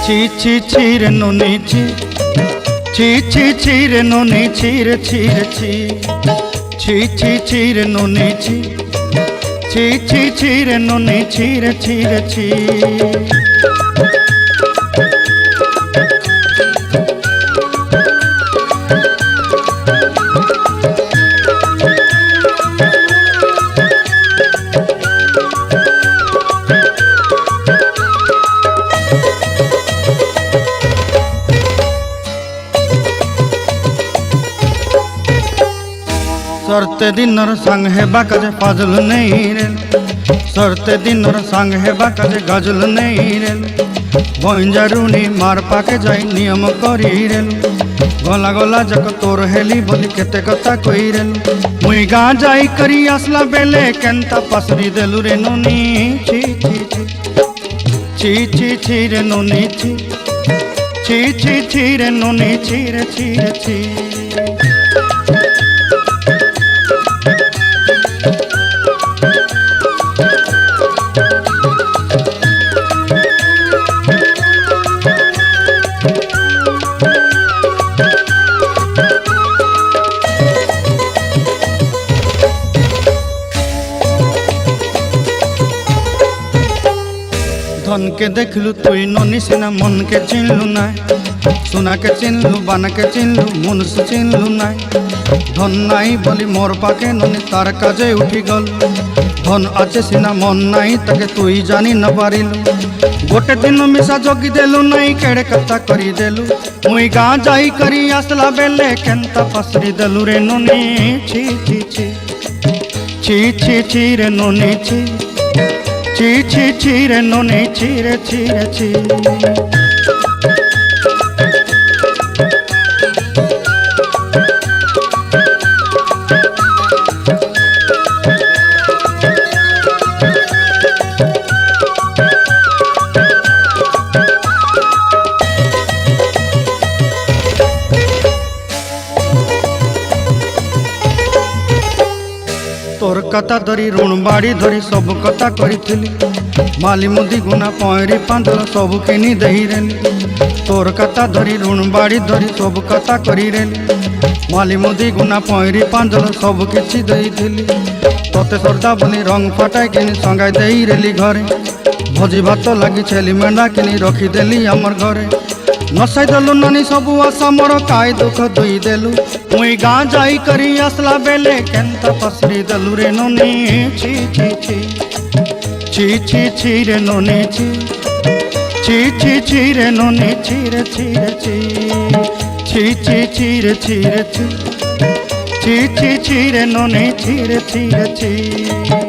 ছি ছি ছি রে নুনি ছি, ছি ছি ছি রে নুনি ছি রে ছি রে ছি, ছি ছি ছি রে নুনি ছি, ছি ছি ছি রে নুনি ছি রে ছি রে ছি। सरते दिनर संग हेबा काजे फाजल नहीं रेल, सरते दिनर संग हेबा काजे गजल नहीं रेल, बंजारुनी मार पाके जाई नियम करी रेल, गला गला जक तोर हेली बोली केते कथा कई रेल, मुई गा जाई करी आसला बेले केंता पसरी देलु रे नुनी छी छी छी, ची ची ची रे नुनी ची, ची ची ची रे नुनी ची रे ची रे ची। धन के देखलु तुई ननी सिना मन के चिन्हलु ना, सुना के चिन्हलु बाना के चिन्हलु मुनस चिन्हलु ना, धन नाई बोली मोर पाके ननी तार काजे उठी गल, धन आचे सिना मन नाई ताके तुई जानी न पारिलु, गोटे दिन मिसा जगी देलु नाई केड़े कथा करी देलु, मुई गा जाई करी आसला बेले केंता पसरी देलु रे ननी छी छी छी, छी छी छी रे ननी छी, ची ची ची रे नुनी ची रे ची रे ची। तोर कथा धरी ऋण बाड़ी धरी सब कथा करी, माली मुदी गुना पयरी पांदल सब किनी दही रेली, तोर कथा धरी ऋण बाड़ी धरी सब कथा करी रेली, माली मुदी गुना पयरी पांदल सब किछि दही थिली, तोते सरदा बोली रंग फटाई किनी संगाई देई रेली घरे, भोजी भात लगी छेली मेंढा किनी रखी देली हमर घरे, नसाई देलु नानी सबु आशा मोर काय दुख दुई देलु, मुई गा जाई करी आसला बेले केंता पसरी देलु रे नुनी छी छी छी, ची ची ची रे नुनी छी, ची ची ची रे नुनी छी रे छी रे छी, ची ची ची रे छी रे छी, ची ची ची रे नुनी छी रे छी रे छी।